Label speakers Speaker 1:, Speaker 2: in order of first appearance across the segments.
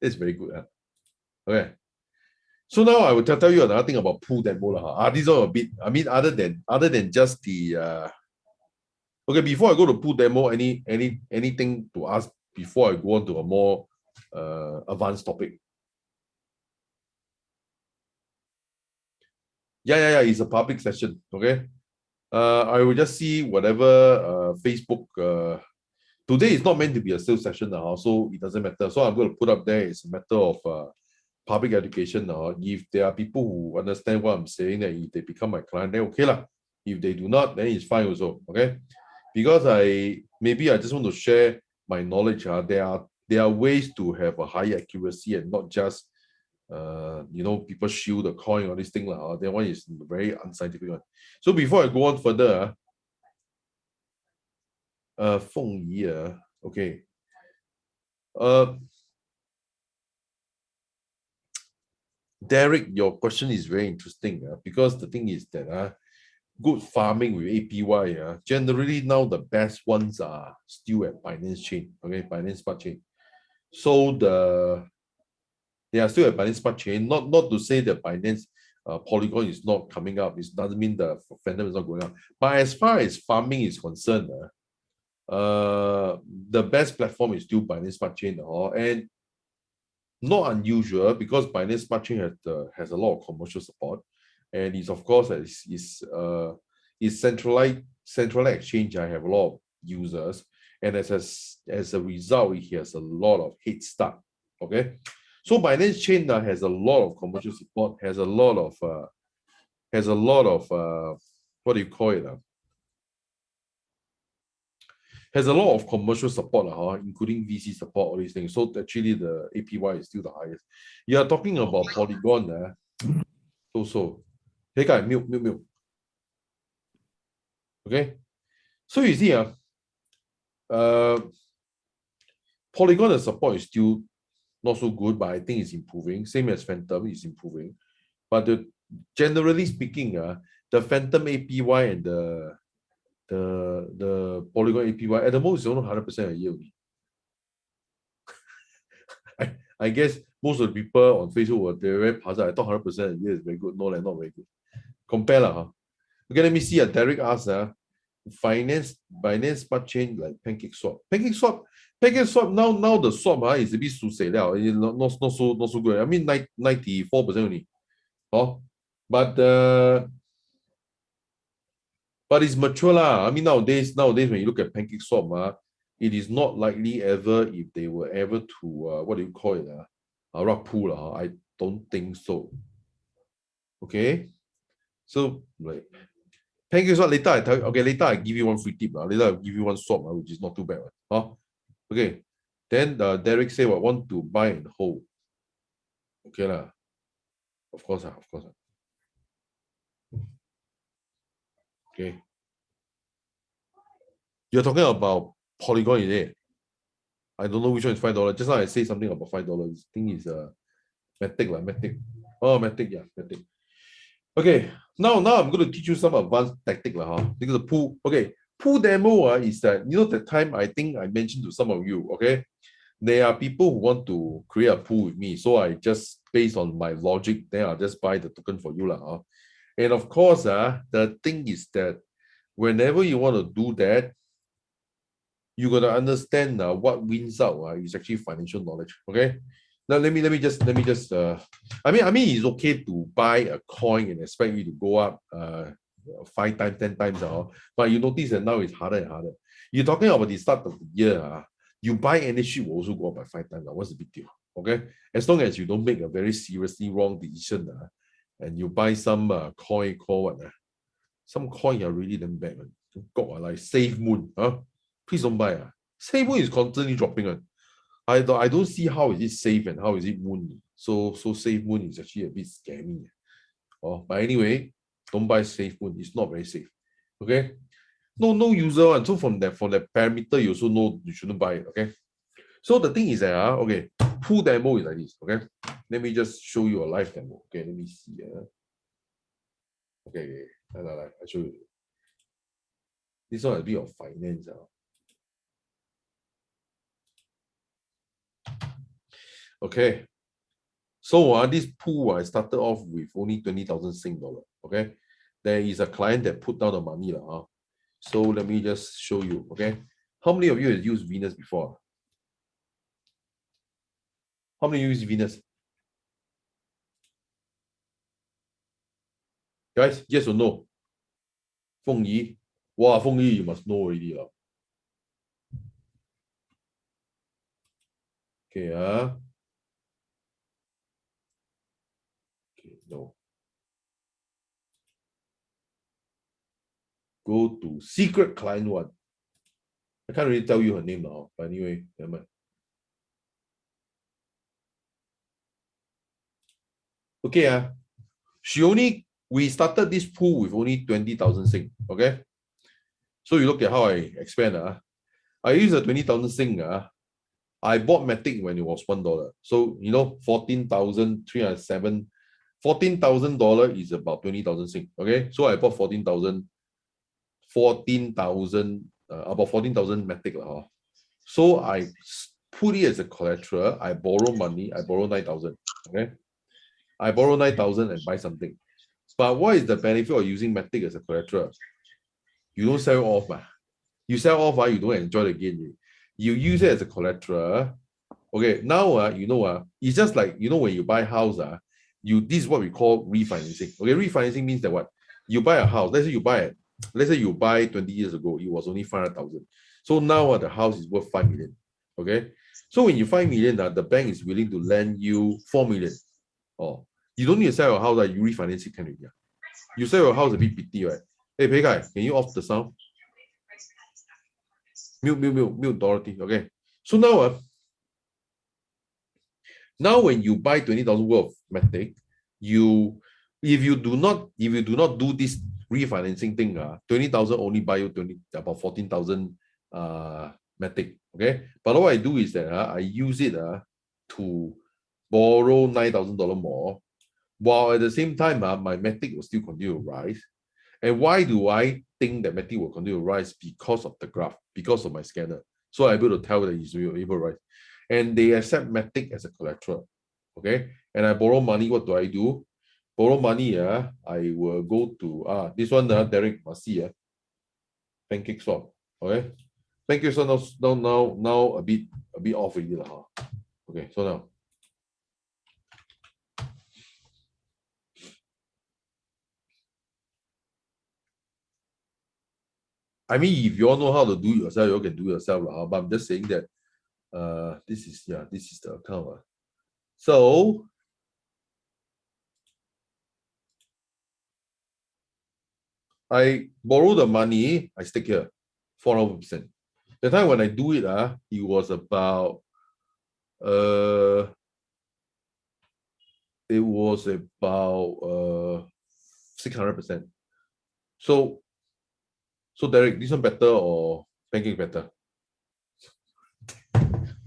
Speaker 1: It's very good. Huh? Okay. So now I will tell you another thing about pool demo. These are a bit, I mean, other than just the okay, before I go to pool demo, anything to ask before I go on to a more advanced topic? Yeah, it's a public session. Okay. I will just see whatever Facebook. Today is not meant to be a sales session, so it doesn't matter. So I'm going to put up there. It's a matter of public education. If there are people who understand what I'm saying, that if they become my client, then okay lah. If they do not, then it's fine also. Okay, because I just want to share my knowledge. There are ways to have a higher accuracy and not just people shield the coin or this thing lah. That one is very unscientific one. So before I go on further, Feng Yi, okay. Derek, your question is very interesting because the thing is that good farming with APY, generally now the best ones are still at Binance Chain, okay, Binance Smart Chain. So they are still at Binance Smart Chain. Not to say that Binance Polygon is not coming up. It doesn't mean the Phantom is not going up. But as far as farming is concerned, the best platform is still Binance Smart Chain, and not unusual because Binance Smart Chain has a lot of commercial support, and it's of course is centralized exchange. I have a lot of users, and as a result, it has a lot of head start. Okay, so Binance Chain has a lot of commercial support, has a lot of what do you call it? Has a lot of commercial support, including VC support, all these things. So actually the APY is still the highest. You are talking about Polygon. So hey guy, mute. Okay. So you see, Polygon the support is still not so good, but I think it's improving. Same as Phantom is improving. But generally speaking, the Phantom APY and the Polygon APY at the most is only 100% a year. I guess most of the people on Facebook were very puzzled. I thought 100% a year is very good. No, not very good. Compare lah. Okay, let me see. Derek asked, Binance Smart Chain like Pancake Swap. Pancake Swap. Now the swap is a bit not so good. I mean 94% only. But it's mature lah. I mean nowadays when you look at Pancake Swap, it is not likely ever if they were ever to what do you call it? Rug pull. I don't think so. Okay. So like Pancake Swap later I tell you, okay, later I give you one free tip. Later I'll give you one swap, which is not too bad. Okay. Then Derek say what want to buy and hold. Okay lah. Of course. Okay. You're talking about Polygon, is it? I don't know which one is $5. Just now I say something about $5. This thing is Matic. Oh, Matic, yeah, Matic. Okay, now I'm going to teach you some advanced tactic because the pool. Okay, pool demo is that the time I think I mentioned to some of you. Okay, there are people who want to create a pool with me, so I just based on my logic, then I'll just buy the token for you And of course, the thing is that whenever you want to do that, you got to understand what wins out is actually financial knowledge. Okay, now let me just I mean it's okay to buy a coin and expect it to go up 5 times 10 times but you notice that now it's harder and harder. You're talking about the start of the year, you buy energy will also go up by 5 times. What's the big deal? Okay, as long as you don't make a very seriously wrong decision and you buy some coin called some coin are really damn bad. Like Save Moon, please don't buy. Save Moon is constantly dropping. I don't see how is it safe and how is it Moon. So Save Moon is actually a bit scammy. But anyway, don't buy Save Moon. It's not very safe. Okay. No user one. So from that parameter, you also know you shouldn't buy it. Okay. So the thing is that okay, pool demo is like this. Okay. Let me just show you a live demo. Okay, let me see. Okay. I show you. This one is a bit of finance. Okay. So this pool, I started off with only 20,000 Sing dollar. Okay. There is a client that put down the money. So let me just show you. Okay. How many of you have used Venus before? How many use Venus? Guys, yes or no? Feng Yi. Wow, Feng Yi, you must know already. Okay. Okay, no. Go to secret client one. I can't really tell you her name now, but anyway, never mind. Okay, we started this pool with only 20,000 Sing. Okay. So you look at how I expand. I use the 20,000 Sing. I bought Matic when it was $1. So, 14,307. $14,000 is about 20,000 Sing. Okay. So I bought 14,000, about 14,000 Matic. So I put it as a collateral. I borrow money. I borrow 9,000. Okay. I borrow 9,000 and buy something. But what is the benefit of using Matic as a collateral? You don't sell off. You sell off, you don't enjoy the gain. You use it as a collateral. Okay, now it's just like when you buy a house, this is what we call refinancing. Okay, refinancing means that what? You buy a house. Let's say you buy 20 years ago, it was only 500,000. So now the house is worth 5 million. Okay. So when you 5 million, the bank is willing to lend you 4 million. Oh, you don't need to sell your house, you refinance it, can you? You sell your house a bit pity, right? Hey, Pei Kai, can you off the sound? Mute Dorothy. Okay. So now when you buy 20,000 worth of Matic, if you do not do this refinancing thing, 20,000 only buy you about 14,000 Matic. Okay. But what I do is that I use it to borrow $9,000 more, while at the same time my Matic will still continue to rise. And why do I think that Matic will continue to rise? Because of the graph, because of my scanner. So I'm able to tell that it's able to rise. And they accept Matic as a collateral. Okay. And I borrow money. What do? Borrow money. I will go to this one, Derek must see. Pancake swap. Okay. Pancake swap now a bit off already. Okay, so now. I mean, if you all know how to do it yourself, you can do it yourself. But I'm just saying that this is the account. So I borrow the money, I stick here, 400%. The time when I do it, it was about 600%. So Derek, this one better or Pancake better?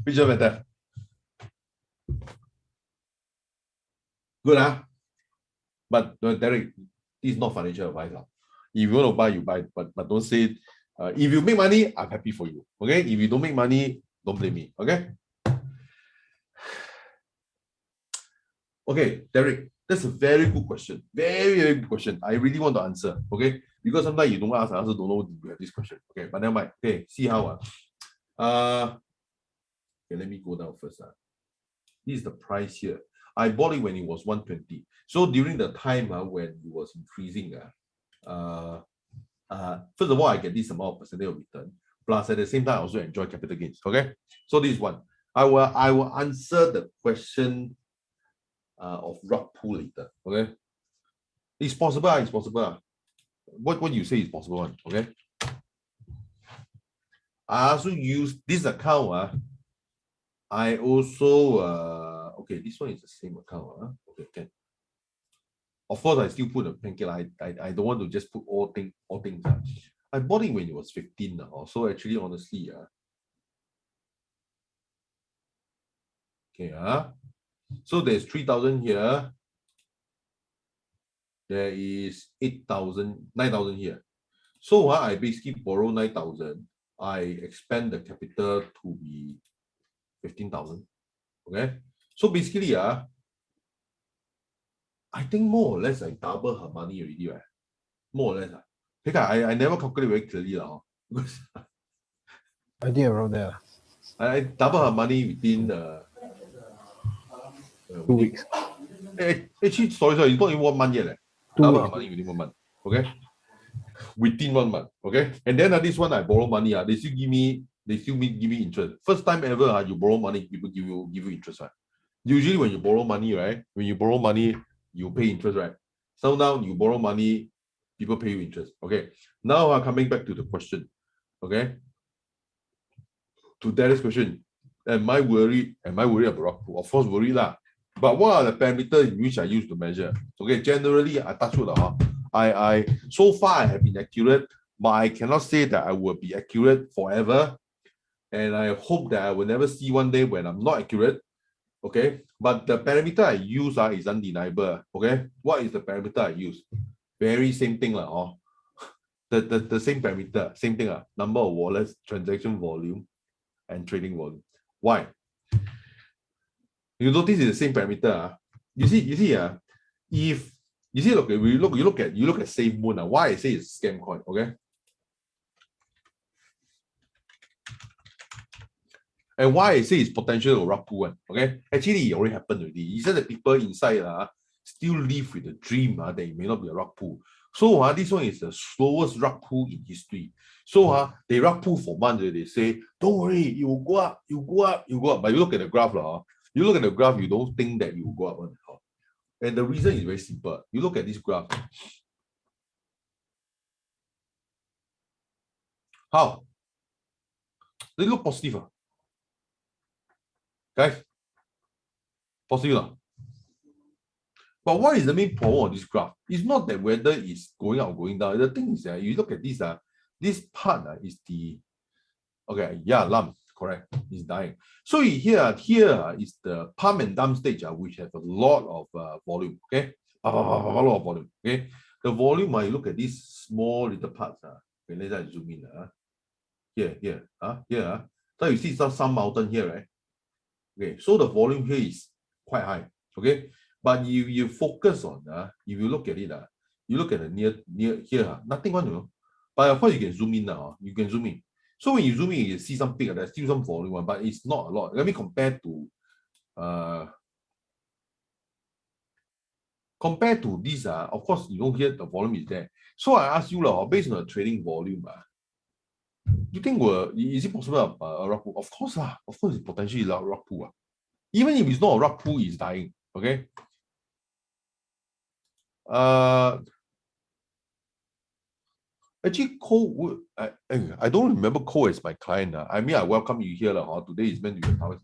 Speaker 1: Which one better? Good, But Derek, this is not financial advice. If you want to buy, you buy, but don't say if you make money, I'm happy for you. Okay. If you don't make money, don't blame me. Okay. Okay, Derek, that's a very good question. Very, very good question. I really want to answer. Okay. Because sometimes you don't ask, I also don't know you have this question. Okay, but never mind. Okay, see how. Okay, let me go down first. This is the price here. I bought it when it was 120. So during the time when it was increasing, first of all, I get this amount of percentage of return. Plus, at the same time, I also enjoy capital gains. Okay, so this one, I will answer the question of rug pull later. Okay, it's possible. It's possible. What you say is possible. Okay, I also use this account. I also okay. This one is the same account. Okay, can. Of course, I still put a pancake. I don't want to just put all things. I bought it when it was 15 now. So actually, honestly, okay, so there's 3,000 here. There is 8,000, 9,000 here. So I basically borrow 9,000. I expand the capital to be 15,000. Okay. So basically, I think more or less I double her money already, right? More or less. I never calculate very clearly, because
Speaker 2: I think around there.
Speaker 1: I double her money within
Speaker 2: 2 weeks.
Speaker 1: Actually, sorry, it's not even 1 month yet.
Speaker 2: 2
Speaker 1: Double her
Speaker 2: weeks.
Speaker 1: money within 1 month. Okay. Within 1 month. Okay. And then this one I borrow money. They still give me interest. First time ever you borrow money, people give you interest, right? Usually when you borrow money, right? When you borrow money, you pay interest, right? So now you borrow money, people pay you interest. Okay. Now coming back to the question. Okay. To Darius' question, am I worried about rock pool? Of course, worried lah. But what are the parameters in which I use to measure? Okay, generally, I touch wood. I so far I have been accurate, but I cannot say that I will be accurate forever. And I hope that I will never see one day when I'm not accurate. Okay, but the parameter I use is undeniable. Okay, what is the parameter I use? Very same thing lah. The same parameter, same thing number of wallets, transaction volume, and trading volume. Why? You notice it's the same parameter. You see, if you see, okay, you look at Safe Moon. Why I say it's scam coin, okay? And why I say it's potential rug pull one, okay? Actually, it already happened already. It's just that people inside still live with the dream that it may not be a rug pull. So this one is the slowest rug pull in history. So they rug pull for months. They say, don't worry, you will go up, you go up, you go up. But you look at the graph, you look at the graph, you don't think that you will go up. And the reason is very simple. You look at this graph. How? They look positive. Guys, positive. But what is the main problem of this graph? It's not that whether it's going up or going down. The thing is that you look at this part is the, okay, yeah, lump, correct, is dying. So here is the pump and dump stage, which have a lot of volume, okay? A lot of volume, okay? The volume, you look at these small little parts, okay, let's zoom in, here. So you see some mountain here, right? Okay, so the volume here is quite high, okay? But you focus on, if you look at it, you look at the near here, nothing one, you know. But of course, you can zoom in now. You can zoom in. So when you zoom in, you see some peak, there's still some volume, but it's not a lot. Let me compare to this, of course, you know, here the volume is there. So I ask you, based on the trading volume, you think is it possible a rock pool? Of course, it's potentially a rock pool. Even if it's not a rock pool, it's dying. Okay. Actually, Cole, I don't remember Cole as my client. I mean, I welcome you here. Today is meant to be a tower.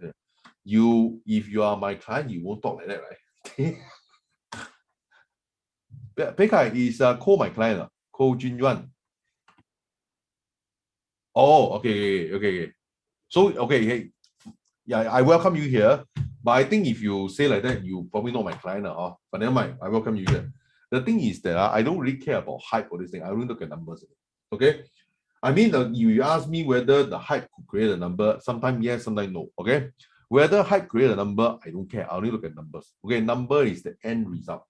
Speaker 1: If you are my client, you won't talk like that, right? Pekka is Cole my client. Cole Junyuan. Oh, okay. So, okay, yeah, I welcome you here. But I think if you say like that, you probably not my client. But never mind, I welcome you here. The thing is that I don't really care about hype or this thing. I only look at numbers. Okay. I mean, you ask me whether the hype could create a number. Sometimes yes, sometimes no. Okay. Whether hype create a number, I don't care. I only look at numbers. Okay. Number is the end result.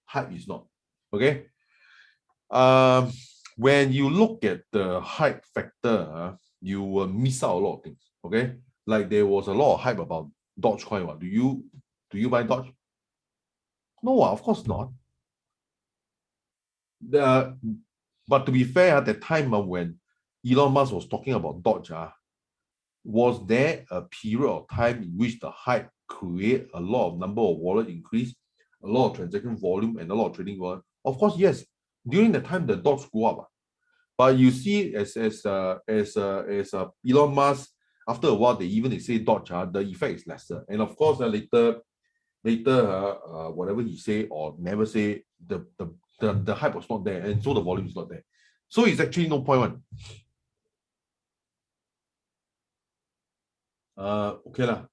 Speaker 1: Hype is not. Okay. When you look at the hype factor, you will miss out a lot of things. Okay. Like there was a lot of hype about Dogecoin. Do you buy Doge? No, of course not. But to be fair, at the time when Elon Musk was talking about Doge, was there a period of time in which the hype create a lot of number of wallet increase, a lot of transaction volume, and a lot of trading volume? Of course, yes. During the time, the Doge go up. But you see, as Elon Musk, after a while, they say Doge, the effect is lesser. And of course, later, whatever he say or never say, the hype was not there, and so the volume is not there. So it's actually no point one. Okay lah.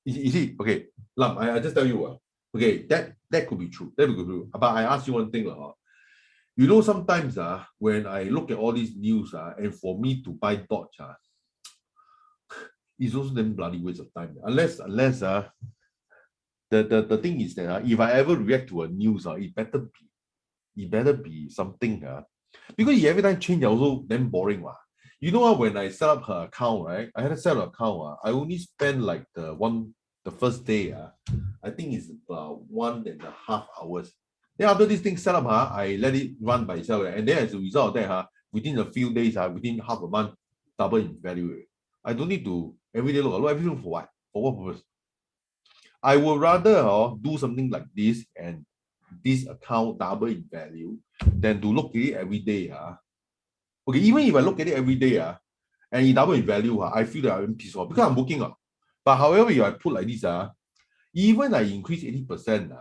Speaker 1: You see, okay, Lam, I just tell you, okay, that could be true. That could be true. But I ask you one thing, you know, sometimes when I look at all these news, and for me to buy Doge, it's also then bloody waste of time. Unless the thing is that if I ever react to a news, it better be something because you every time change also then boring. You know what? When I set up her account, right? I had to set up an account. I only spend like the first day. I think it's about 1.5 hours. Then after this thing set up, I let it run by itself. And then as a result of that, within a few days, within half a month, double in value. I don't need to every day look everything for what? For what purpose? I would rather do something like this and this account double in value than to look at it every day. Okay, even if I look at it every day, and it double in value, I feel that I'm pissed off because I'm working. But however, if I put like this, even I increase 80%,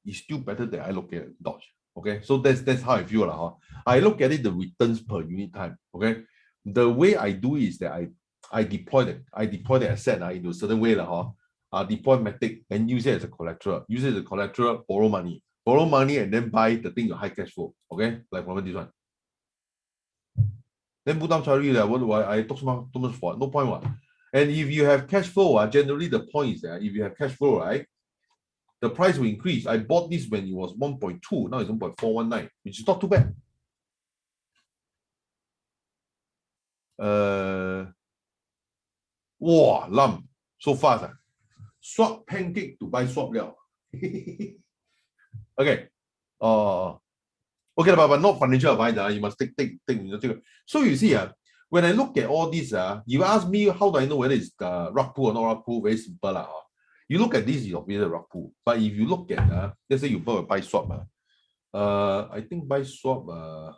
Speaker 1: it's still better than I look at Dodge. Okay, so that's how I feel. I look at it the returns per unit time. Okay, the way I do is that I deploy the asset into a certain way. Deploy Matic and use it as a collateral. Use it as a collateral, borrow money, and then buy the thing with high cash flow. Okay, like for this one. Then put down salary. What do I talk so much for? No point. And if you have cash flow, generally the point is that if you have cash flow, right, the price will increase. I bought this when it was 1.2, now it's 1.419, which is not too bad. Wow, lump so fast. Swap pancake to buy swap liao. Okay. Okay, but not financial advice. You must take. So you see, when I look at all this, you ask me how do I know whether it's rug pull or not rug pull? Very simple. You look at this, it's obviously rug pull. But if you look at, let's say you buy swap, I think buy swap, okay,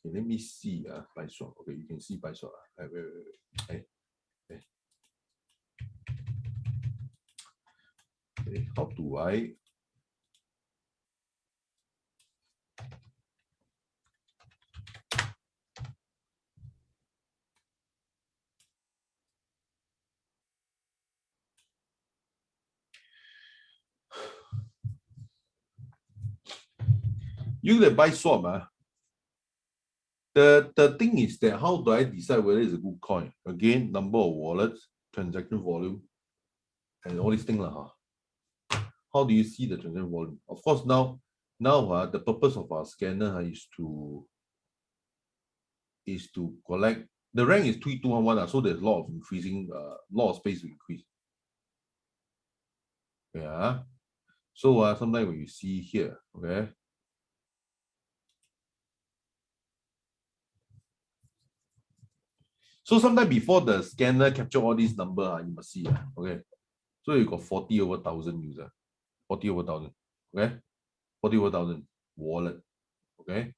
Speaker 1: let me see, buy swap. Okay, you can see buy swap. Wait. Okay, how do I? You that buy swap, the thing is that how do I decide whether it's a good coin? Again, number of wallets, transaction volume, and all these things. How do you see the transaction volume? Of course, now the purpose of our scanner is to collect. The rank is 3211, so there's a lot of increasing, lot of space to increase. Yeah. So sometimes when you see here, okay. So sometimes before the scanner capture all these numbers, you must see. Okay. So you got 40 over 1,000 user. 40 over 1,000. Okay. 40 over 1,000 wallet. Okay.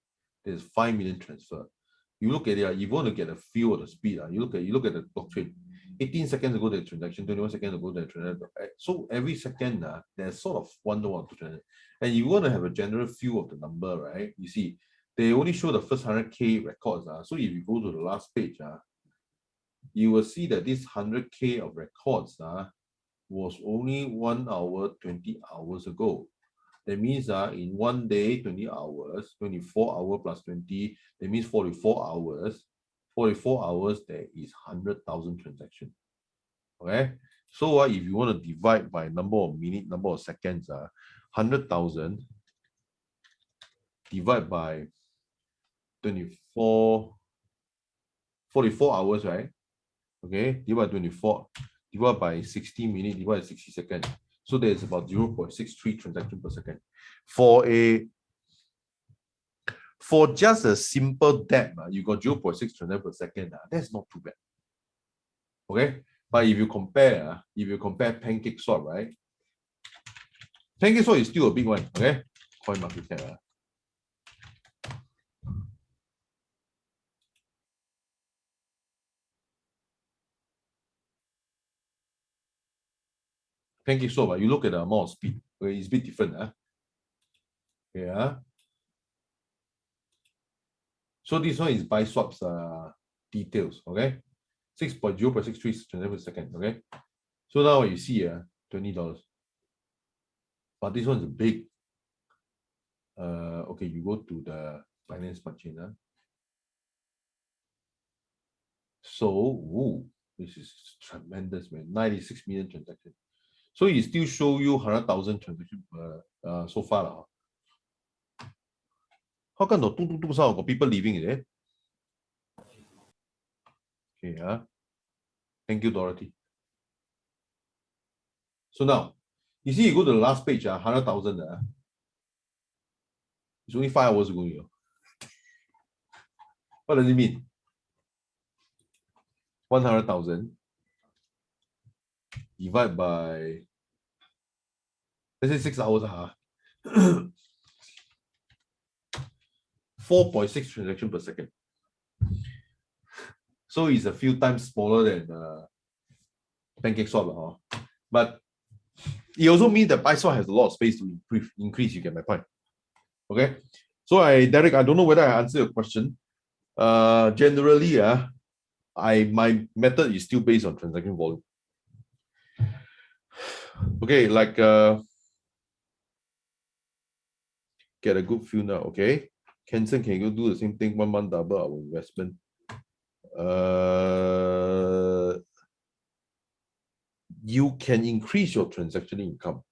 Speaker 1: There's 5 million transfer. You look at it, if you want to get a feel of the speed, you look at the blockchain. 18 seconds ago, the transaction, 21 seconds ago, the transaction. So every second, there's sort of 1 to 1 to transaction. And you want to have a general feel of the number, right? You see, they only show the first 100K records. So if you go to the last page, you will see that this 100K of records was only 1 hour, 20 hours ago. That means in 1 day, 20 hours, 24 hours plus 20, that means 44 hours. 44 hours, there is 100,000 transactions. Okay. So if you want to divide by number of minutes, number of seconds, 100,000 divide by 24, 44 hours, right? Okay, divide by 24, divide by 60 minutes, divide by 60 seconds. So there's about 0.63 transactions per second. For just a simple debt, you got 0.6 transactions per second. That's not too bad. Okay, but if you compare Pancake Swap, right? Pancake Swap is still a big one. Okay, coin market cap. Pancake Swap, you look at the amount of speed. Okay, it's a bit different. Yeah. So this one is buy swaps details. Okay, 0.63 transactions per second. Okay, so now you see $20. But this one is big. Okay, you go to the finance smart chain. So, This is tremendous, man. 96 million transactions. So it still show you 100,000 transactions so far. How come the 222 sound got people leaving it? Okay, thank you, Dorothy. So now, you see, you go to the last page, 100,000. It's only 5 hours ago. What does it mean? 100,000 divided by, let's say 6 hours. 4.6 transactions per second. So it's a few times smaller than Pancake Swap. But it also means that PySwap has a lot of space to increase. You get my point. Okay. So Derek, I don't know whether I answered your question. Generally, my method is still based on transaction volume. Okay, like get a good feel now. Okay, Kenson, can you do the same thing? 1 month double our investment. You can increase your transaction income.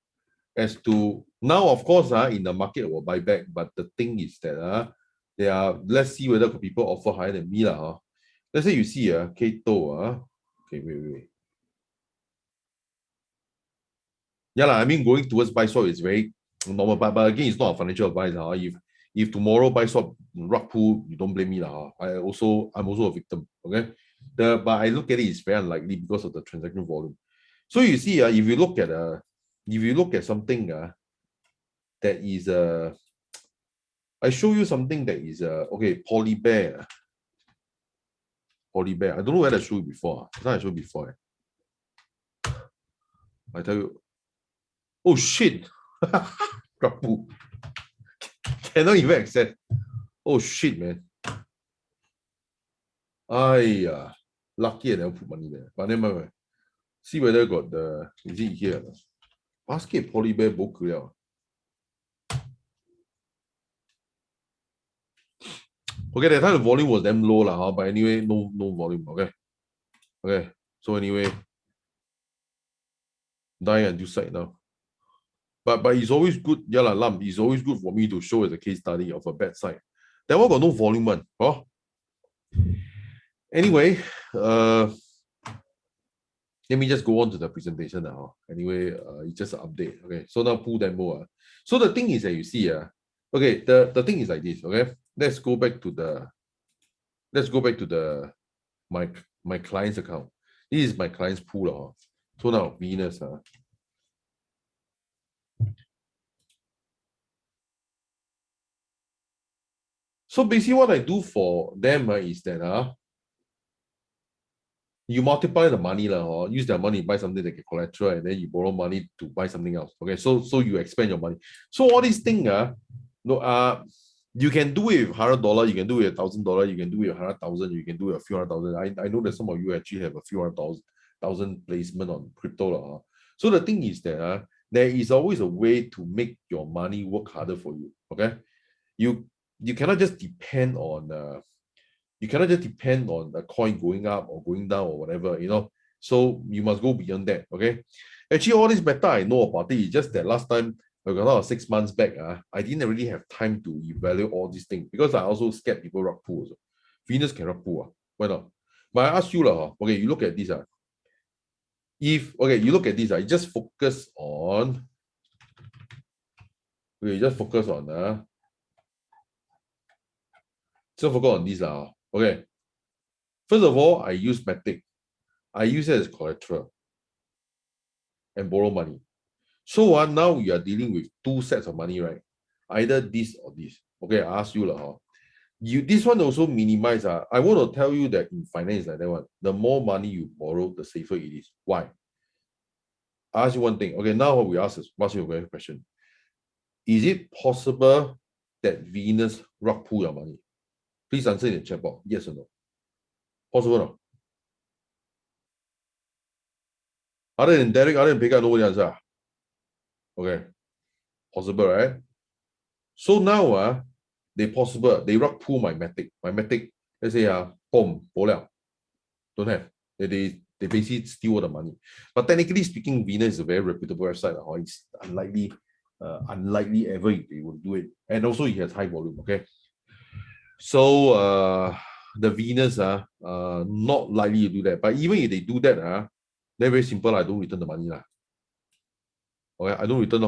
Speaker 1: As to now, of course, in the market will buy back, but the thing is that there are, let's see whether people offer higher than me. Let's say you see KTOLL. Okay, wait. Yeah, I mean, going towards buy swap is very normal, but again, it's not a financial advice. If tomorrow buy swap rug pull, you don't blame me. I'm also a victim. Okay. But I look at it, it's very unlikely because of the transaction volume. So you see, if you look at something that is I show you something that is okay, Polybear. Polybear. I don't know whether I showed you before. I showed before. I tell you. Oh shit. Cannot even access. Oh shit, man. Lucky I never put money there. But never mind. See whether I got the, is it here? Basket Polybear book. Okay, that time the volume was damn low, but anyway, no volume. Okay. So anyway, die until side now. But it's always good, Lam. It's always good for me to show as a case study of a bad side. That one got no volume one. Anyway, let me just go on to the presentation now. Anyway, it's just an update. Okay, so now pool demo. So the thing is that you see, okay, the thing is like this. Okay, let's go back to the my client's account. This is my client's pool. So now Venus. So basically, what I do for them is that you multiply the money, or use their money to buy something that get collateral, and then you borrow money to buy something else. Okay, so you expand your money. So all these things, you can do it with $100, you can do it with $1,000, you can do it with 100,000, you can do it with a few 100,000. I know that some of you actually have a few 100,000 placement on crypto. So the thing is that there is always a way to make your money work harder for you. Okay, you cannot just depend on a coin going up or going down or whatever, So you must go beyond that. Okay. Actually, all this matter I know about it. It's just that last time, about 6 months back, I didn't really have time to evaluate all these things because I also scared people rug pull also. Venus can rug pull. Why not? But I ask you, okay, you look at this. You look at this, you just focus on. Okay, just focus on this. Okay. First of all, I use Matic. I use it as collateral and borrow money. So now we are dealing with 2 sets of money, right? Either this or this. Okay, I ask you, this one also minimize. I want to tell you that in finance like that one, the more money you borrow, the safer it is. Why? I ask you one thing. Okay, now we ask you a question. Is it possible that Venus rug pull your money? Please answer in the chat box. Yes or no? Possible or not? Other than Derek, other than Pekka, nobody answer. Okay. Possible, right? So now they rug pull my Matic. My Matic, let's say boom, don't have. They They basically steal all the money. But technically speaking, Venus is a very reputable website. It's unlikely ever they will do it. And also it has high volume. Okay. So the Venus not likely to do that. But even if they do that, they're very simple. I don't return the money. Okay, I don't return.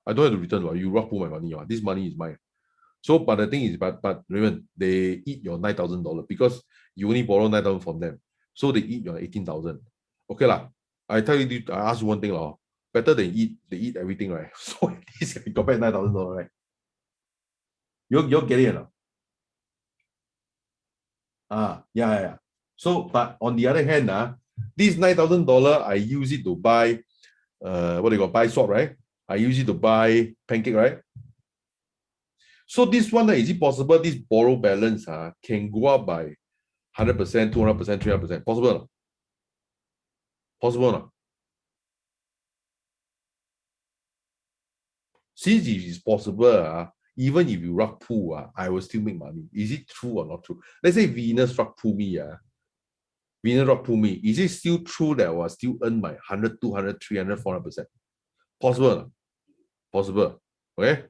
Speaker 1: I don't have to return. You rock pull my money. This money is mine. So, but the thing is, but Raymond, they eat your $9,000 because you only borrow 9,000 from them. So they eat your 18,000. Okay lah. I tell you, I ask you one thing lah. Better they eat everything, right? So at least you got back $9,000, right? You're getting it now. Yeah. So, but on the other hand, this $9,000 I use it to buy, what they got, buy swap, right? I use it to buy pancake, right? So this one, is it possible this borrow balance can go up by 100%, 200%, 300%? Possible or not? Possible or not? Since it is possible, even if you rock pull, I will still make money. Is it true or not true? Let's say Venus rock pull me, Venus rock pull me. Is it still true that I will still earn my 100, 200, 300, 400%? Possible or not? Possible. Okay?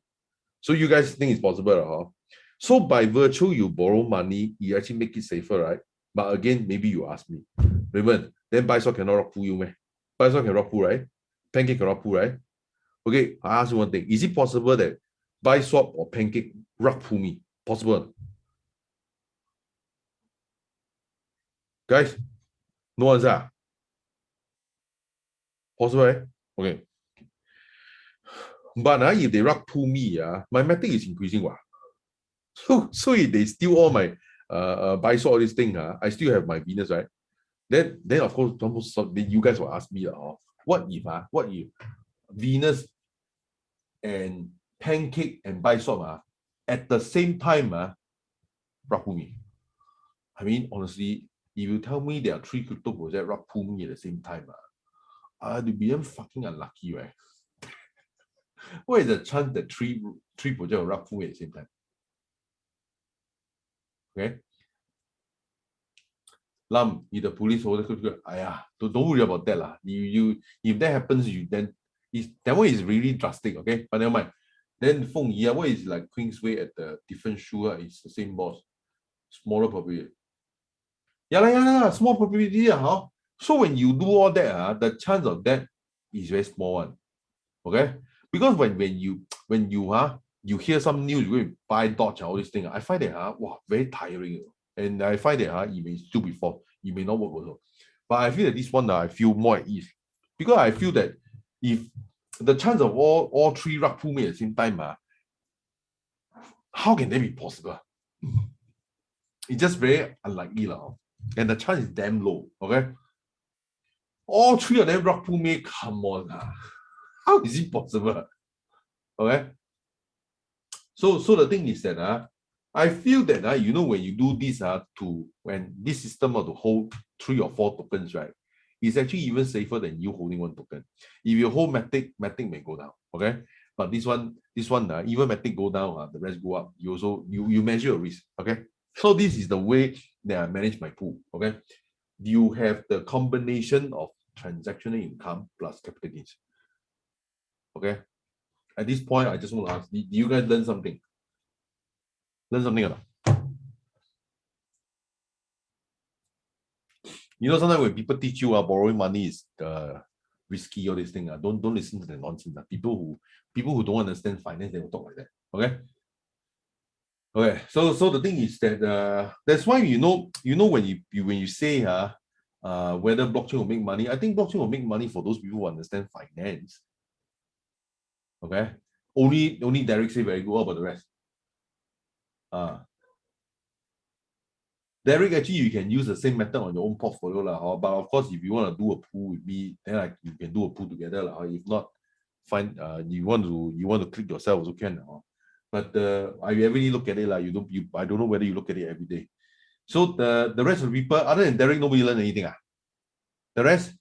Speaker 1: So you guys think it's possible, So by virtue you borrow money, you actually make it safer, right? But again, maybe you ask me, Raymond, then buy swap cannot rock pull you, man. Buy swap can rock pull, right? Pancake can rock pull, right? Okay, I ask you one thing. Is it possible that buy swap or pancake rock pull me? Possible? Guys, no answer. Possible, right? Okay. But if they rock pull me, my metric is increasing. So if they steal all my buy swap all this thing, I still have my Venus, right? Then of course, then you guys will ask me, what if Venus and pancake and buy swap at the same time rock pull me? I mean, honestly, if you tell me there are 3 crypto projects rock pull me at the same time, I'd be fucking unlucky, right? What is the chance that three projects will rock pull me at the same time? Okay. If the police order, don't worry about that lah. You if that happens, then that one is really drastic. Okay, but never mind. Then Feng Yi, what is like Queensway at the different shoe? It's the same boss, smaller probability. Yeah, small probability. So when you do all that, the chance of that is very small one. Okay, because when you hear some news, you go and buy Dodge all this thing, I find that very tiring. And I find that it may still be false. It may not work also. But I feel that this one I feel more at ease. Because I feel that if the chance of all 3 rock pull me at the same time, how can that be possible? It's just very unlikely. And the chance is damn low. Okay. All 3 of them rock pull me, come on. How is it possible? Okay. So the thing is that I feel that when you do this when this system to hold 3 or 4 tokens, right, it's actually even safer than you holding 1 token. If you hold Matic may go down. Okay, but this one even Matic go down, the rest go up. You measure your risk. Okay, so this is the way that I manage my pool. Okay, you have the combination of transactional income plus capital gains. Okay, at this point, I just want to ask: do you guys learn something? Learn something or not? Sometimes when people teach you borrowing money is risky, all this thing, don't listen to the nonsense. People who don't understand finance, they will talk like that. Okay, so the thing is that that's why when you say whether blockchain will make money, I think blockchain will make money for those people who understand finance. Okay, only Derek say very good. What about the rest? Derek, actually, you can use the same method on your own portfolio, but of course, if you want to do a pool with me, then you can do a pool together. If not, fine. You want to click yourself also can. But I really look at it, I don't know whether you look at it every day. So the rest of the people, other than Derek, nobody learn anything. The rest?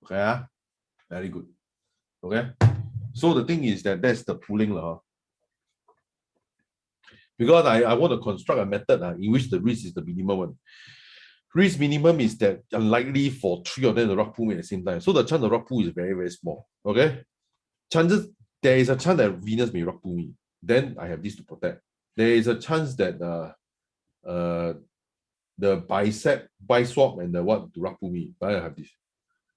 Speaker 1: Okay, very good. Okay. So the thing is that's the pooling. Because I want to construct a method in which the risk is the minimum one. Risk minimum is that unlikely for three of them to rug pull me at the same time. So the chance of rug pull is very, very small. Okay? There is a chance that Venus may rug pull me. Then I have this to protect. There is a chance that the buy swap and the what to rug pull me. But I have this.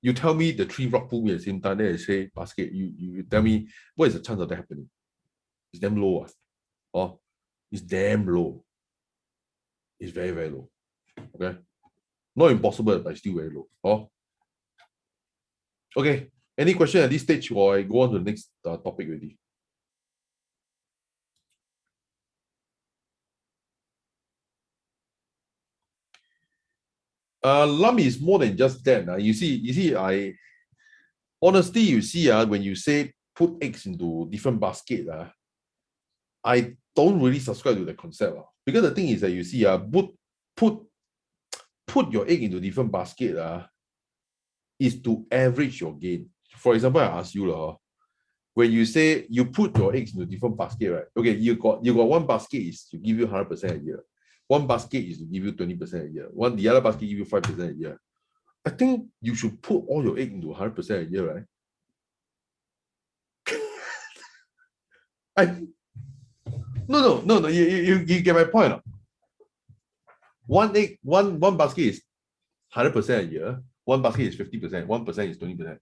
Speaker 1: You tell me the three rug pull me at the same time, then I say basket. You tell me what is the chance of that happening? It's damn low. Oh, it's damn low. It's very, very low. Okay. Not impossible, but still very low. Oh. Okay. Any question at this stage, or I go on to the next topic already? Lump is more than just that. You see, honestly, you see, when you say put eggs into different basket, I don't really subscribe to the concept. Because the thing is that you see, put your egg into different basket is to average your gain. For example, I ask you, when you say you put your eggs into different basket, right? Okay, you got one basket is to give you 100% a year. One basket is to give you 20% a year. The other basket give you 5% a year. I think you should put all your egg into 100% a year, right? No. You get my point. One egg, one basket is 100% a year. One basket is 50%. 1% is 20%.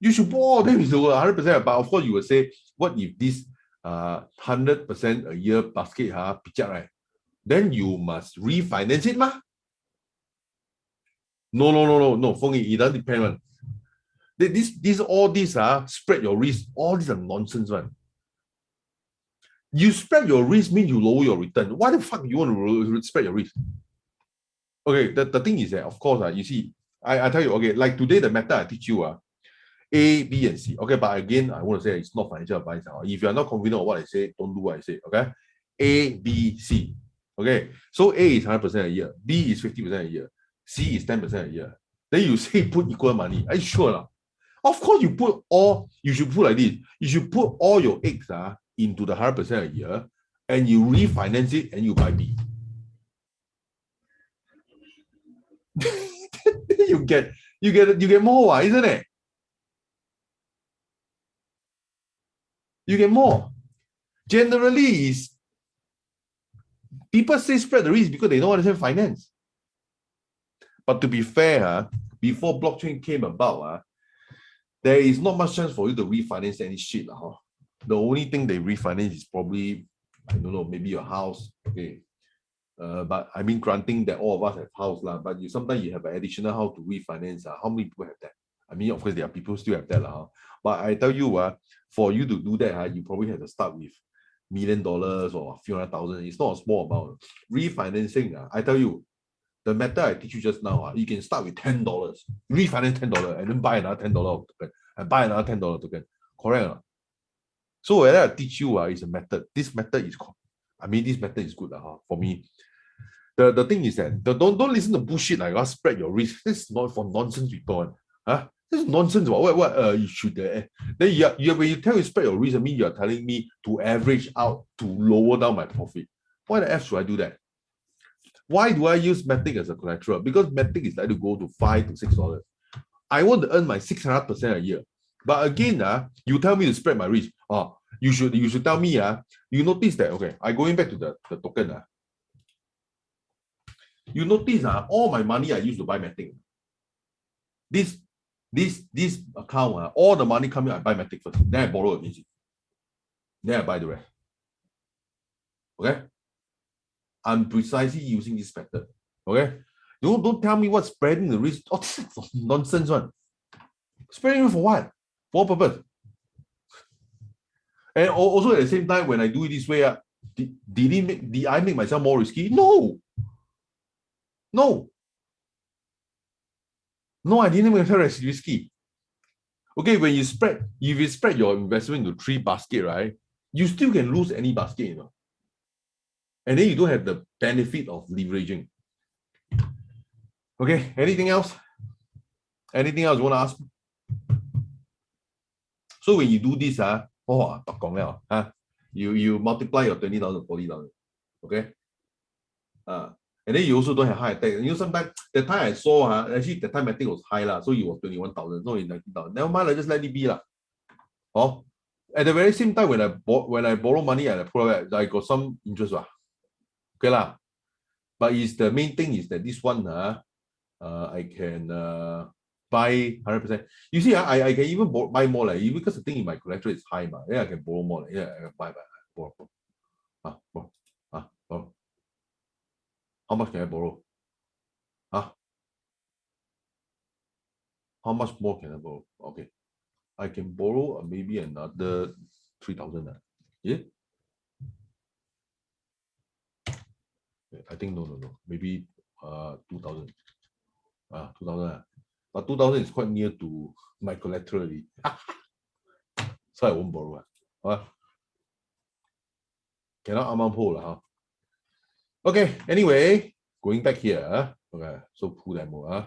Speaker 1: You should put all of them into 100%. But of course, you will say, what if this 100% a year basket right? Then you must refinance it, ma? No. For me, it doesn't depend on. All these spread your risk. All these are nonsense, man. You spread your risk means you lower your return. Why the fuck you want to spread your risk? Okay, the thing is that, of course, you see, I tell you, okay, like today, the method I teach you A, B, and C. Okay, but again, I want to say it's not financial advice. If you're not confident of what I say, don't do what I say. Okay, A, B, C. Okay, so A is 100% a year, B is 50% a year, C is 10% a year. Then you say put equal money. Are you sure? Of course, you should put like this. You should put all your eggs into the 100% a year, and you refinance it and you buy B. you get more, isn't it? You get more. Generally, is people say spread the risk because they don't understand finance. But to be fair, before blockchain came about, there is not much chance for you to refinance any shit. The only thing they refinance is probably, I don't know, maybe your house. Okay. But I mean, granting that all of us have house, but sometimes you have an additional house to refinance. How many people have that? I mean, of course, there are people still have that. But I tell you, for you to do that, you probably have to start with $1 million or a few $100,000. It's not a small amount. Refinancing, I tell you, the method I teach you just now, you can start with $10, refinance $10, and then buy another $10 token, and buy another $10 token. Correct? So whether I teach you is a method. This method is, this method is good for me. The thing is that don't listen to bullshit like spread your risk. This is not for nonsense people. This is nonsense. What you should then when you tell me spread your risk, I mean you're telling me to average out to lower down my profit. Why the F should I do that? Why do I use Matic as a collateral? Because Matic is like to go to $5 to $6. I want to earn my 600% a year. But again, you tell me to spread my risk. You should tell me, you notice that, okay, I going back to the token. You notice all my money I used to buy Matic. This account, all the money coming, I buy Matic first. Then I borrow against it. Then I buy the rest. Okay? I'm precisely using this method. Okay? Don't tell me what's spreading the risk. Oh, this is nonsense one. Spreading risk for what? For what purpose? And also at the same time, when I do it this way, did I make myself more risky? No. No, I didn't make myself risky. Okay, when you if you spread your investment into 3 baskets, right? You still can lose any basket, And then you don't have the benefit of leveraging. Okay, anything else? Anything else you want to ask? So when you do this, you multiply your 20,000, 40,000. Okay. And then you also don't have high attack. You know, sometimes the time I saw, actually the time I think it was high lah, so it was 21,000, so in 19,000. Never mind, I just let it be lah. Oh, at the very same time when I borrow money and I pull out, I got some interest lah. Okay lah. But is the main thing is that this one I can buy 100%. You see, I can even buy more like even because the thing in my collection is high, yeah, I can borrow more. Like, yeah, I can buy, borrow. Borrow. How much can I borrow? How much more can I borrow? Okay, I can borrow maybe another 3,000. Yeah. I think no. Maybe 2,000. 2,000. But 2,000 is quite near to my collateral already. So I won't borrow. Cannot amount pull, huh? Okay, anyway, going back here. Okay, so pull that more.